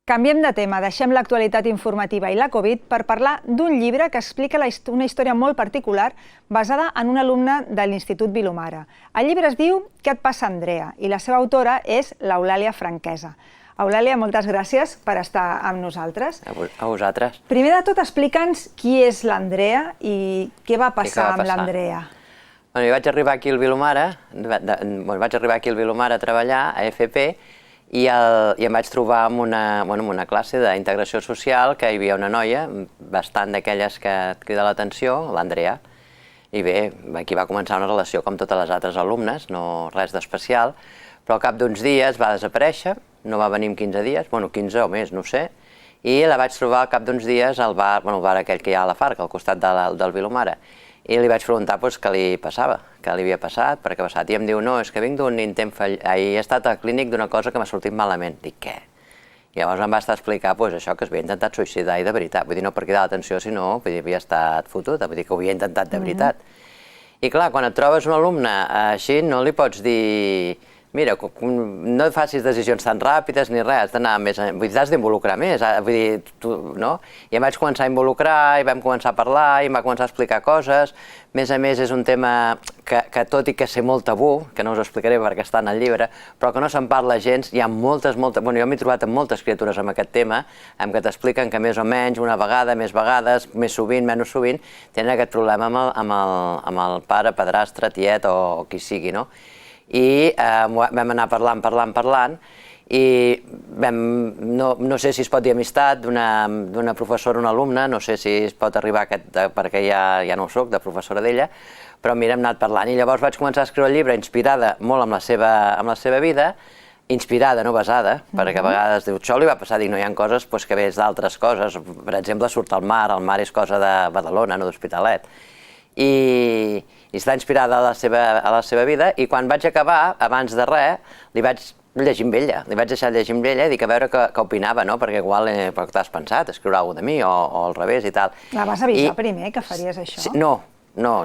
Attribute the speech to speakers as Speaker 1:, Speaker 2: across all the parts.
Speaker 1: Canviem de tema, deixem l'actualitat informativa i la Covid per parlar d'un llibre que explica una història molt particular basada en un alumne de l'Institut Vilomara. El llibre es diu Què et passa, Andrea? I la seva autora és l'Eulàlia Franquesa. Eulàlia, moltes gràcies per estar amb nosaltres.
Speaker 2: A vosaltres.
Speaker 1: Primer de tot, explica'ns qui és l'Andrea i què va passar amb l'Andrea.
Speaker 2: Jo vaig arribar aquí al Vilomara, a treballar a FP, i em vaig trobar en una classe d'integració social que hi havia una noia, bastant d'aquelles que et crida l'atenció, l'Andrea. I bé, aquí va començar una relació com totes les altres alumnes, no res d'especial, però al cap d'uns dies va desaparèixer, no va venir en 15 dies, 15 o més, no sé, i la vaig trobar al cap d'uns dies al bar, el bar aquell que hi ha a la Farc, al costat del Vilomara. I li vaig preguntar què li passava, què li havia passat, per què ha passat. I em diu, no, és que vinc d'un intent fallit, he estat al clínic d'una cosa que m'ha sortit malament. Dic, què? I llavors em va estar a explicar això, que s'havia intentat suïcidar i de veritat. Vull dir, no per cridar l'atenció, sinó que havia estat fotuda, vull dir que ho havia intentat de veritat. I clar, quan et trobes un alumne així, no li pots dir, mira, no facis decisions tan ràpides ni res, has d'anar més, vull dir, t'has d'involucrar més, vull dir, tu, no? I em vaig començar a involucrar i vam començar a parlar i em va començar a explicar coses. A més, és un tema que tot i que sé molt tabú, que no us explicaré perquè està en el llibre, però que no se'n parla gens, hi ha moltes, jo m'he trobat amb moltes criatures amb aquest tema, en què t'expliquen que més o menys, una vegada, més vegades, més sovint, menys sovint, tenen aquest problema amb el pare, padrastre, tiet o qui sigui, no? I vam anar parlant, i no sé si es pot dir amistat d'una professora a una alumna, no sé si es pot arribar a aquest, perquè ja no ho soc, de professora d'ella, però mira, hem anat parlant i llavors vaig començar a escriure el llibre inspirada molt amb la seva vida, inspirada, no basada, perquè a vegades dius, això li va passar, dic, no, hi ha coses que vés d'altres coses, per exemple, surt al mar és cosa de Badalona, no d'Hospitalet, i està inspirada a la seva vida, i quan vaig acabar, abans de res, li vaig llegir amb ella, li vaig deixar llegir amb ella i dic a veure què opinava, no? Perquè igual t'has pensat, escriure alguna cosa de mi o al revés i tal.
Speaker 1: La vas avisar primer que faries això?
Speaker 2: No,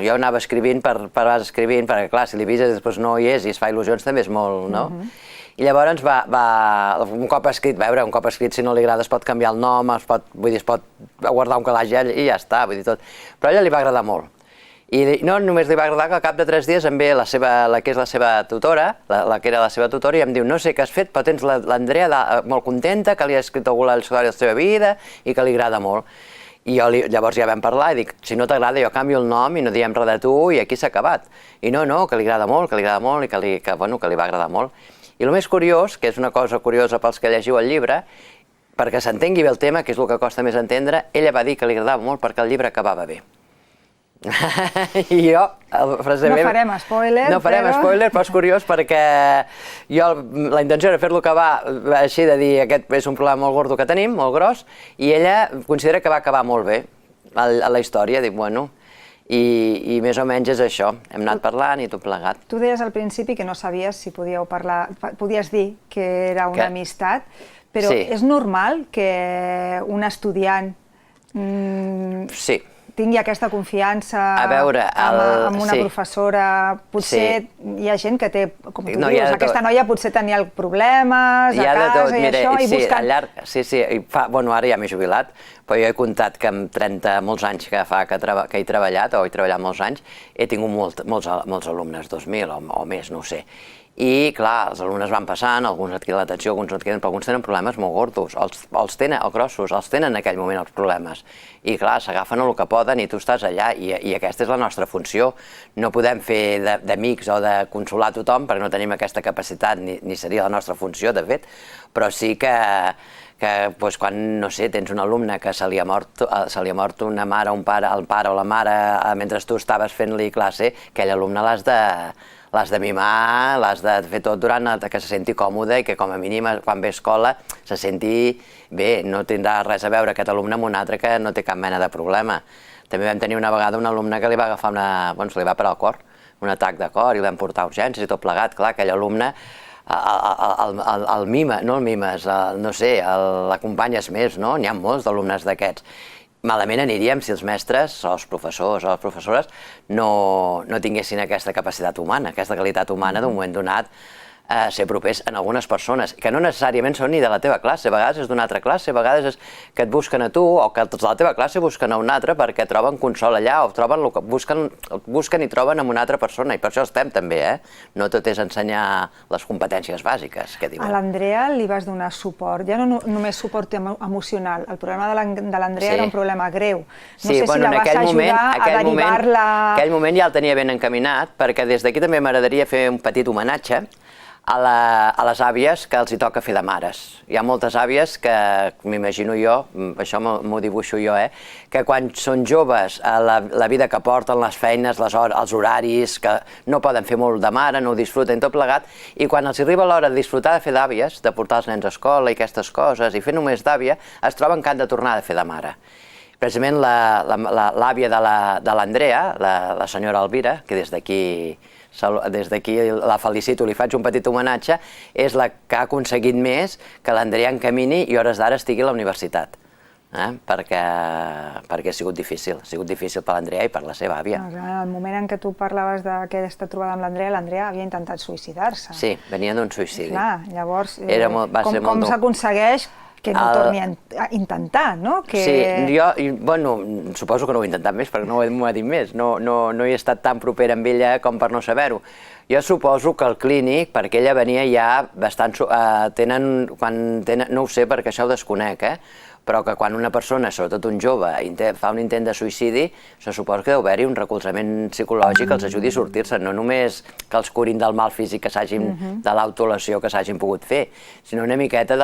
Speaker 2: jo anava escrivint perquè clar, si li avises després no hi és i es fa il·lusions també és molt, no? I llavors un cop escrit, si no li agrada es pot canviar el nom, es pot guardar un calaix i ja està, vull dir tot. Però a ella li va agradar molt. I no només li va agradar que al cap de 3 dies em ve la que és la seva tutora, la que era la seva tutora, i em diu, no sé què has fet, però tens l'Andrea molt contenta, que li ha escrit alguna història de la seva vida i que li agrada molt. I llavors ja vam parlar i dic, si no t'agrada jo canvio el nom i no diem res de tu i aquí s'ha acabat. I no, que li agrada molt i que li va agradar molt. I el més curiós, que és una cosa curiosa pels que llegiu el llibre, perquè s'entengui bé el tema, que és el que costa més entendre, ella va dir que li agradava molt perquè el llibre acabava bé. I jo,
Speaker 1: no farem spoiler,
Speaker 2: però és curiós perquè la intenció era fer-lo acabar així de dir aquest és un problema molt gordo que tenim, molt gros, i ella considera que va acabar molt bé a la història, dic, bueno, i més o menys és això, hem anat parlant i tot plegat.
Speaker 1: Tu deies al principi que no sabies si podíeu parlar, podies dir que era una amistat, però és normal que un estudiant tingui aquesta confiança amb una professora. Potser hi ha gent que té, com tu dius, aquesta noia potser tenia problemes a casa i això, i buscant...
Speaker 2: Sí, ara ja m'he jubilat, però jo he comptat que amb 30 molts anys que fa que he treballat, o he treballat molts anys, he tingut molts alumnes, 2.000 o més, no ho sé. I clar, els alumnes van passant, alguns et criden l'atenció, alguns no et criden, però alguns tenen problemes molt gordos, els grossos, els tenen en aquell moment els problemes. I clar, s'agafen el que poden i tu estàs allà, i aquesta és la nostra funció. No podem fer d'amics o de consolar tothom perquè no tenim aquesta capacitat, ni seria la nostra funció, de fet, però sí que quan, no sé, tens un alumne que se li ha mort una mare, el pare o la mare mentre tu estaves fent-li classe, aquell alumne l'has de mimar, l'has de fer tot durant que se senti còmode i que com a mínim quan ve a escola se senti bé, no tindrà res a veure aquest alumne amb un altre que no té cap mena de problema. També vam tenir una vegada un alumne que li va agafar se li va parar el cor, un atac de cor i el vam portar a urgències i tot plegat. Clar, aquell alumne el mima, no el mimes, no sé, l'acompanyes més, no? N'hi ha molts d'alumnes d'aquests. Malament aniríem si els mestres, o els professors o les professores no tinguessin aquesta capacitat humana, aquesta qualitat humana d'un moment donat ser propers en algunes persones, que no necessàriament són ni de la teva classe, a vegades és d'una altra classe, a vegades és que et busquen a tu o que els de la teva classe busquen a una altra perquè troben consol allà o troben el que busquen i troben en una altra persona, i per això estem també, No tot és ensenyar les competències bàsiques, que diuen.
Speaker 1: A l'Andrea li vas donar suport, ja no només suport emocional, el problema de l'Andrea era un problema greu. No sé si la vas ajudar a derivar-la...
Speaker 2: En aquell moment ja el tenia ben encaminat, perquè des d'aquí també m'agradaria fer un petit homenatge a les àvies que els hi toca fer de mares. Hi ha moltes àvies que, m'imagino jo, això m'ho dibuixo jo, que quan són joves, la vida que porten, les feines, els horaris, que no poden fer molt de mare, no ho disfruten tot plegat, i quan els arriba l'hora de disfrutar de fer d'àvies, de portar els nens a escola i aquestes coses, i fer només d'àvia, es troben que han de tornar a fer de mare. Precisament l'àvia de l'Andrea, la senyora Elvira, que des d'aquí la felicito, li faig un petit homenatge, és la que ha aconseguit més que l'Andrea encamini i hores d'ara estigui a la universitat. Perquè ha sigut difícil per l'Andrea i per la seva àvia.
Speaker 1: En el moment en què tu parlaves d'aquesta trobada amb l'Andrea havia intentat suïcidar-se.
Speaker 2: Sí, venia d'un suïcidi.
Speaker 1: Clar, llavors, com s'aconsegueix que no torni a intentar, no?
Speaker 2: Sí, jo, suposo que no ho he intentat més, perquè no m'ho ha dit més. No he estat tan propera amb ella com per no saber-ho. Jo suposo que el clínic, perquè ella venia ja bastant... No ho sé, perquè això ho desconec, però que quan una persona, sobretot un jove, fa un intent de suïcidi, se suposa que deu haver-hi un recolzament psicològic que els ajudi a sortir-se, no només que els curin del mal físic de l'autolació que s'hagin pogut fer, sinó una miqueta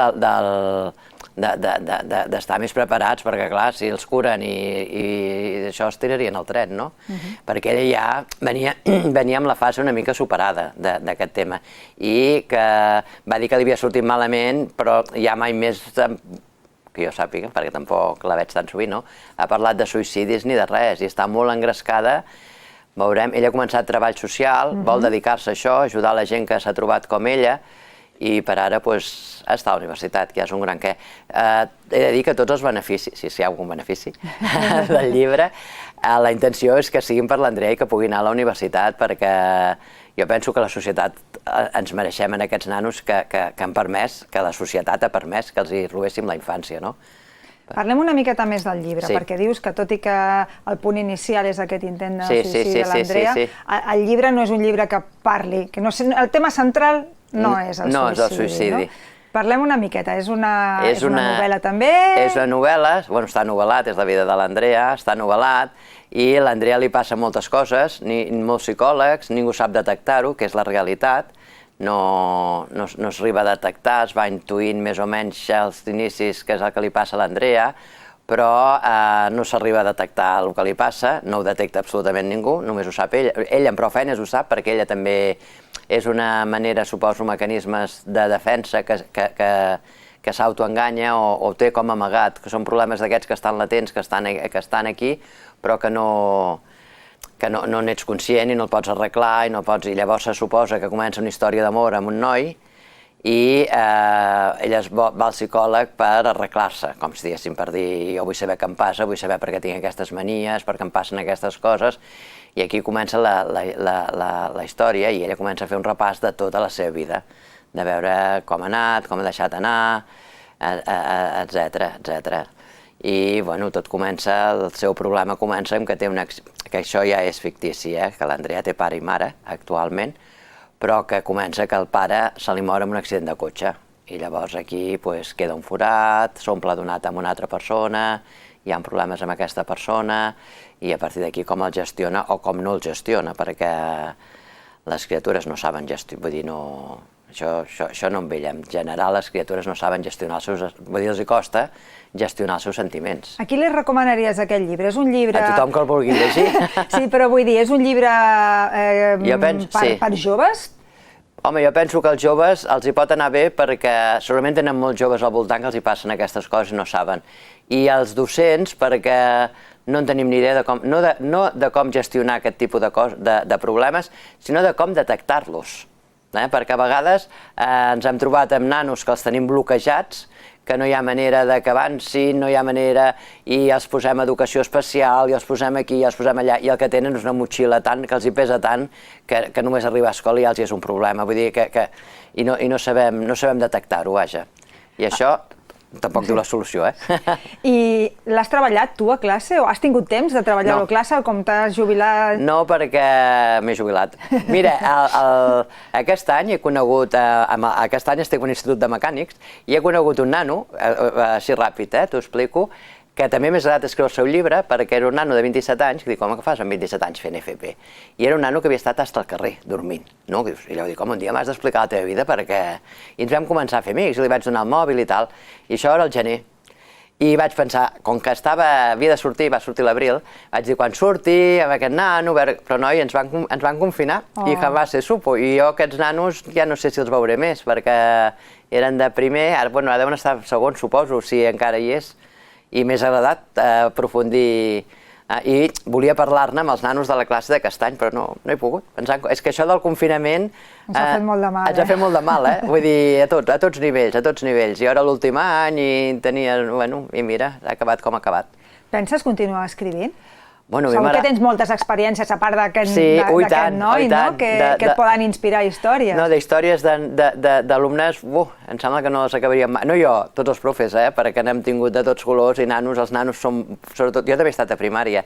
Speaker 2: d'estar més preparats, perquè clar, si els curen i això es tirarien al tren, no? Perquè ella ja venia amb la fase una mica superada d'aquest tema i que va dir que li havia sortit malament, però ja mai més... que jo sàpiga, perquè tampoc la veig tan sovint, no? Ha parlat de suïcidis ni de res, i està molt engrescada. Veurem, ella ha començat treball social, vol dedicar-se a això, ajudar la gent que s'ha trobat com ella, i per ara està a la universitat, que ja és un gran què. He de dir que tots els beneficis, si hi ha algun benefici del llibre, la intenció és que siguin per l'Andrea i que pugui anar a la universitat, perquè jo penso que la societat ens mereixem en aquests nanos que han permès, que la societat ha permès que els hi robéssim la infància, no?
Speaker 1: Parlem una miqueta més del llibre, perquè dius que tot i que el punt inicial és aquest intent de suïcidi de l'Andrea, el llibre no és un llibre que parli, que el tema central no és el suïcidi. Parlem una miqueta, és una novel·la també?
Speaker 2: És una novel·la, està novel·lat, és la vida de l'Andrea, està novel·lat, i a l'Andrea li passen moltes coses, molts psicòlegs, ningú sap detectar-ho, que és la realitat, no es arriba a detectar, es va intuint més o menys als inicis que és el que li passa a l'Andrea, però no s'arriba a detectar el que li passa, no ho detecta absolutament ningú, només ho sap ella. Ella amb prou feines ho sap, perquè ella també és una manera, suposo, mecanismes de defensa que s'autoenganya o té com amagat, que són problemes d'aquests que estan latents, que estan aquí, però que no n'ets conscient i no el pots arreglar, i llavors se suposa que comença una història d'amor amb un noi i ella va al psicòleg per arreglar-se, com si diguéssim, per dir jo vull saber què em passa, vull saber per què tinc aquestes manies, per què em passen aquestes coses, i aquí comença la història i ella comença a fer un repàs de tota la seva vida, de veure com ha anat, com ha deixat anar, etc. I tot comença, el seu problema comença amb que això ja és fictici, que l'Andrea té pare i mare actualment, però que comença que el pare se li mor en un accident de cotxe i llavors aquí queda un forat, s'omple donat amb una altra persona, hi ha problemes amb aquesta persona i a partir d'aquí com el gestiona o com no el gestiona, perquè les criatures no saben gestionar, vull dir, això no amb ella, en general les criatures no saben gestionar els seus, vull dir, els costa gestionar els seus sentiments.
Speaker 1: A qui li recomanaries aquest llibre? És un llibre...
Speaker 2: A tothom que el vulgui llegir.
Speaker 1: Sí, però vull dir, és un llibre per joves?
Speaker 2: Home, jo penso que als joves els hi pot anar bé perquè segurament tenen molts joves al voltant que els hi passen aquestes coses i no saben. I els docents perquè no en tenim ni idea de com, no de com gestionar aquest tipus de problemes, sinó de com detectar-los. Perquè a vegades ens hem trobat amb nanos que els tenim bloquejats, que no hi ha manera que avancin, no hi ha manera, i els posem educació especial, i els posem aquí, i els posem allà, i el que tenen és una motxilla tant, que els hi pesa tant, que només arribar a escola ja els és un problema, vull dir i no sabem detectar-ho, vaja. I això tampoc diu la solució,
Speaker 1: I l'has treballat tu a classe o has tingut temps de treballar-ho a classe o com t'has jubilat?
Speaker 2: No, perquè m'he jubilat. Mira, aquest any he conegut, aquest any estic a un institut de mecànics i he conegut un nano, així ràpid, t'ho explico, que també m'ha agradat escriure el seu llibre perquè era un nano de 27 anys, que dic, home, què fas amb 27 anys fent FP? I era un nano que havia estat fins al carrer, dormint, no? I llavors dic, home, un dia m'has d'explicar la teva vida perquè... I ens vam començar a fer amics, i li vaig donar el mòbil i tal, i això era al gener. I vaig pensar, com que havia de sortir, va sortir l'abril, vaig dir, quan surti amb aquest nano, però noi, ens van confinar i que va ser supo. I jo aquests nanos ja no sé si els veuré més, perquè eren de primer, ara deuen estar segon, suposo, si encara hi és. I m'ha agradat aprofundir i volia parlar-ne amb els nanos de la classe d'aquest any, però no he pogut. És que això del confinament
Speaker 1: ens ha fet molt de mal,
Speaker 2: ens ha fet molt de mal, vull dir, a tots nivells. Jo era l'últim any i tenia, bueno, i mira, ha acabat com ha acabat.
Speaker 1: Penses continuar escrivint?
Speaker 2: Bueno,
Speaker 1: segur que tens moltes experiències, a part d'aquest noi, que et poden inspirar històries.
Speaker 2: No, d'històries d'alumnes, em sembla que no les acabaríem mai. No jo, tots els profes, perquè n'hem tingut de tots colors i nanos, els nanos són, sobretot, jo també he estat a primària,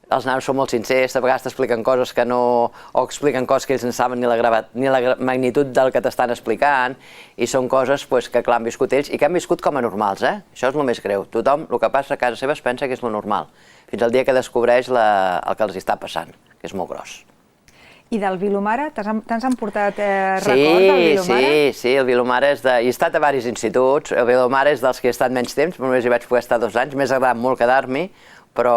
Speaker 2: els nanos són molt sincers, a vegades t'expliquen coses que no... o expliquen coses que ells no saben ni la magnitud del que t'estan explicant, i són coses que clar, han viscut ells i que han viscut com a normals, Això és el més greu. Tothom, el que passa a casa seva es pensa que és lo normal, fins al dia que descobreix el que els està passant, que és molt gros.
Speaker 1: I del Vilomara? T'has emportat records del Vilomara?
Speaker 2: Sí, el Vilomara és de... He estat a diversos instituts, el Vilomara és dels que he estat menys temps, només hi vaig poder estar 2 anys, m'ha agradat molt quedar-m'hi, però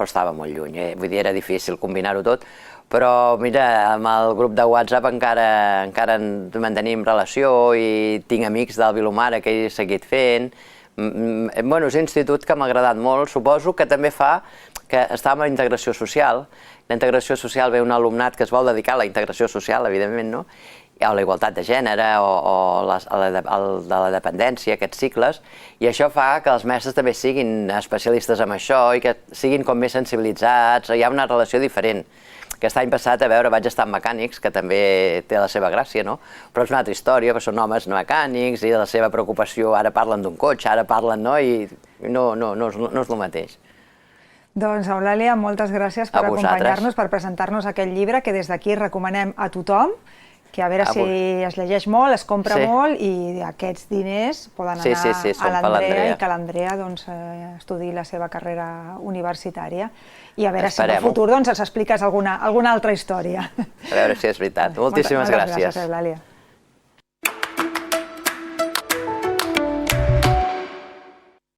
Speaker 2: estava molt lluny, vull dir, era difícil combinar-ho tot, però mira, amb el grup de WhatsApp encara mantenim relació i tinc amics del Vilomara que he seguit fent. Bueno, és un institut que m'ha agradat molt, suposo que també fa que estàvem a la integració social. La integració social ve un alumnat que es vol dedicar a la integració social, evidentment, no? O la igualtat de gènere, o de la dependència, aquests cicles, i això fa que els mestres també siguin especialistes en això i que siguin com més sensibilitzats, hi ha una relació diferent. Aquest any passat, a veure, vaig estar amb mecànics, que també té la seva gràcia, no? Però és una altra història, perquè són homes mecànics i la seva preocupació, ara parlen d'un cotxe, ara parlen, no? I no és el mateix.
Speaker 1: Doncs, Eulàlia, moltes gràcies per acompanyar-nos, per presentar-nos aquest llibre que des d'aquí recomanem a tothom, que a veure si es llegeix molt, es compra molt i aquests diners poden anar a l'Andrea i que l'Andrea estudiï la seva carrera universitària. I a veure si en el futur ens expliques alguna altra història.
Speaker 2: A veure si és veritat. Moltíssimes gràcies.
Speaker 1: Moltes gràcies, Eulàlia.